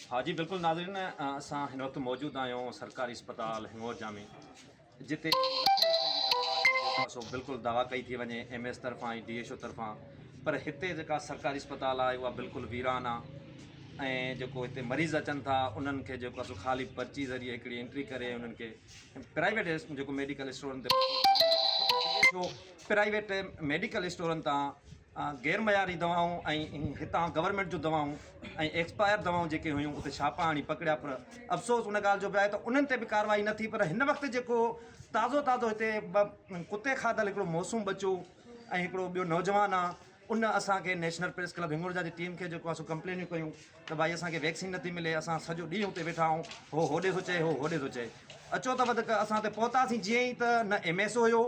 हाँ जी बिल्कुल नाज़रीन, असां हिन वक्त मौजूद आहियूं सरकारी अस्पताल हिंगोरजा में, जिते सो बिल्कुल दवा कई थी वञे MS तरफ़ां ऐं DHO तरफ़ां। पर हिते जेका सरकारी अस्पताल आहे उहा बिल्कुलु वीरान आहे ऐं जेको हिते मरीज़ अचनि था उन्हनि खे जेको आहे सो ख़ाली पर्ची ज़रिए हिकिड़ी एंट्री करे उन्हनि खे प्राइवेट जेको मेडिकल स्टोरनि ते प्राइवेट मेडिकल स्टोरनि तां गैर मयारी दवाऊं ऐं हितां गवर्नमेंट जूं दवाऊं ऐं एक्सपायर दवाऊं जेके हुयूं उते छापा हणी पकड़िया। पर अफ़सोस उन ॻाल्हि जो बि आहे त उन्हनि ते बि कार्रवाई न थी। पर हिन वक़्तु जेको ताज़ो ताज़ो हिते कुते खाधल हिकिड़ो मौसूम बचो ऐं हिकिड़ो ॿियो नौजवान आहे, उन असांखे नेशनल प्रेस क्लब हिंगोरजा जी टीम खे जेको आहे सो कंप्लेनियूं कयूं त भाई असांखे वैक्सीन नथी मिले, असां सॼो ॾींहुं उते वेठा आहियूं, हो होॾे थो चए, हो होॾे थो चए। अचो त वधीक असां हिते पहुतासीं जीअं ई त न MS हुयो,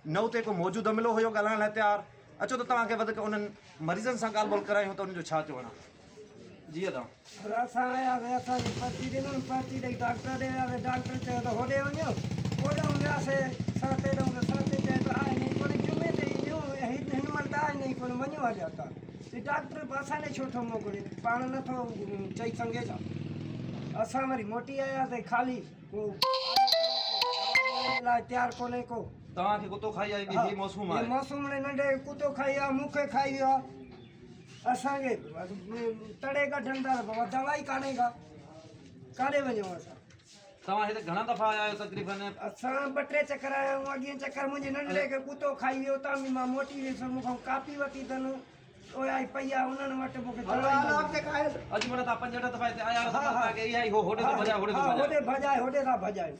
न उते को मौजूदु अमिलो हुयो ॻाल्हाइण लाइ तयारु। अचो त तव्हांखे वधीक उन्हनि मरीज़नि सां ॻाल्हि ॿोल करायूं त उन्हनि जो छा चवणु आहे। जी अदा असां आयासीं, असांजी पर्ची ॾिनूं, पर्ची ॾेई डॉक्टर ॾे वियासीं, डॉक्टर चयो त होॾे वञो, होॾे वियासीं सड़क ते ॾऊं त सड़क ते चए त आहे नहीं कोन, जुमे ते ईंदियूं हिन महिल त आहे नहीं कोन, वञो हलिया था। डॉक्टर बि असांखे छो थो मोकिले, पाण नथो चई सघे छा। असां वरी मोटी आयासीं, ख़ाली को लाइ तयारु कोन्हे को। तव्हांखे कुतो खाई आहे कि मौसूम आहे? मौसूम नंढे कुतो खाई आहे, मूंखे खाई आहे, असांखे तड़े कढनि था, बाबा दवाई कान्हे का, काॾे वञूं असां। तव्हां हिते घणा दफ़ा आया आहियो तकरीबन? असां 2-3 चकर आया आहियूं। अॻिए चकर मुंहिंजे नंढड़े खे कुतो खाई वियो, उतां बि मां मोटी वियुसि, मूंखां कापी वरिती अथनि, उहा ई पई आहे, उन्हनि वटि मूंखे अॼु मन तव्हां 5-8 दफ़ा हिते आया आहियो, इहा ई होॾे थो भॼाए, होॾे भॼाए, होॾे था भॼाए।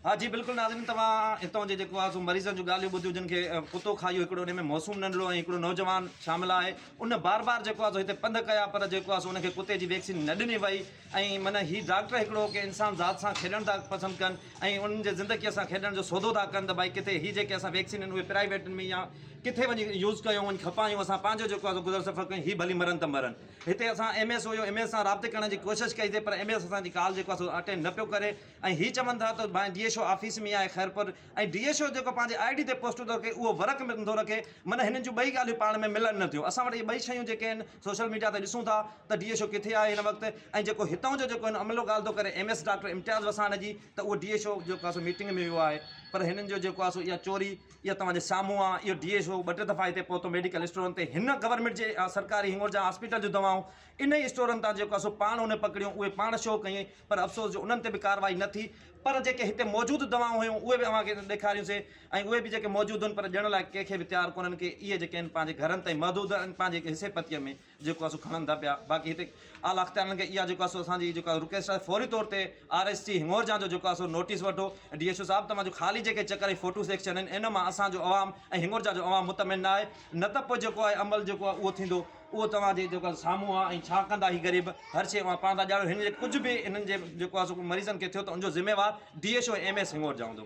हाँ जी बिल्कुलु नाज़रीन, तव्हां हितां जे जेको आहे सो मरीज़नि जूं ॻाल्हियूं ॿुधियूं जिन खे कुतो खाई हिकिड़ो, उन में मौसूम नंढड़ो ऐं हिकिड़ो नौजवान शामिलु आहे। उन बार बार जेको आहे सो हिते पंधु कया, पर जेको आहे सो उनखे कुते जी वैक्सीन न ॾिनी वई। ऐं माना हीउ डॉक्टर हिकिड़ो की इंसान ज़ात सां खेॾणु था पसंदि कनि ऐं उन्हनि जे ज़िंदगीअ सां खेॾण जो सौदो था कनि त भाई किथे हीअ जेके असां वैक्सीन आहिनि उहे प्राइवेट में या किथे वञी यूज़ कयूं, वञी खपायूं, असां पंहिंजो जेको आहे सो गुज़र सफ़र कयूं, हीअ भली मरनि त मरनि। हिते असां MS हुयो, MS सां राब्ते करण जी कोशिशि कईसीं, पर MS असांजी कॉल जेको आहे सो अटेंड न पियो करे। ऐं हीअ चवनि था त भाई DHO ऑफिस में आहे ख़ैरपुर, ऐं DHO जेको पंहिंजे ID ते पोस्ट थो रखे उहो वर्क में नथो रखे। माना हिननि जूं ॿई ॻाल्हियूं पाण में मिलनि नथियूं। असां वटि इहे ॿई शयूं जेके आहिनि सोशल मीडिया ते ॾिसूं था त DHO किथे आहे हिन वक़्तु, ऐं जेको हितां जो जेको अमिलो ॻाल्हि थो करे MS डॉक्टर इम्तियाज़ वसाण जी, त उहो DHO जेको आहे सो मीटिंग में वियो आहे। पर हिननि जो जेको आहे सो इहा चोरी, इहा तव्हांजे साम्हूं आहे। इहो DHO 2-3 दफ़ा हिते पहुतो मेडिकल स्टोरनि ते, हिन गवर्नमेंट जे सरकारी हिंगोरजा हॉस्पिटल जूं दवाऊं इन ई स्टोरनि तां जेको आहे सो पाण उन पकड़ियूं, उहे पाण शो कयूं, पर अफ़सोस जो उन्हनि ते बि कार्रवाई न थी। पर जेके हिते मौजूदु दवाऊं हुयूं उहे बि अव्हांखे ॾेखारियूंसीं, ऐं उहे बि जेके मौजूदु आहिनि पर ॾियण लाइ कंहिंखे बि तयारु कोन्हनि की इहे जेके आहिनि पंहिंजे घरनि ताईं महदूदु आहिनि, पंहिंजे हिसे पतीअ में जेको आहे सो खणनि था पिया। बाक़ी हिते आला अख़्तियारनि खे इहा जेको आहे सो असांजी जेको रिक्वेस्ट आहे, फौरी तौर ते RSC हिंगोरजा जो जेको आहे सो नोटिस वठो। DHO साहिबु तव्हांजो ख़ाली जेके चकर फोटो सेक्शन आहिनि इन मां असांजो अवाम ऐं हिंगोरजा जो अवाम मुतमिन न आहे, न त पोइ जेको आहे अमल जेको आहे उहो थींदो, उहो तव्हांजे जेको साम्हूं आहे। ऐं छा कंदा हीअ ग़रीब, हर शइ पाण था ॼाणो, हिन जे कुझु बि हिननि जे जेको आहे सो मरीज़नि खे थियो त उनजो ज़िम्मेवार DHO ऐं MS हिंगोरजा हूंदो।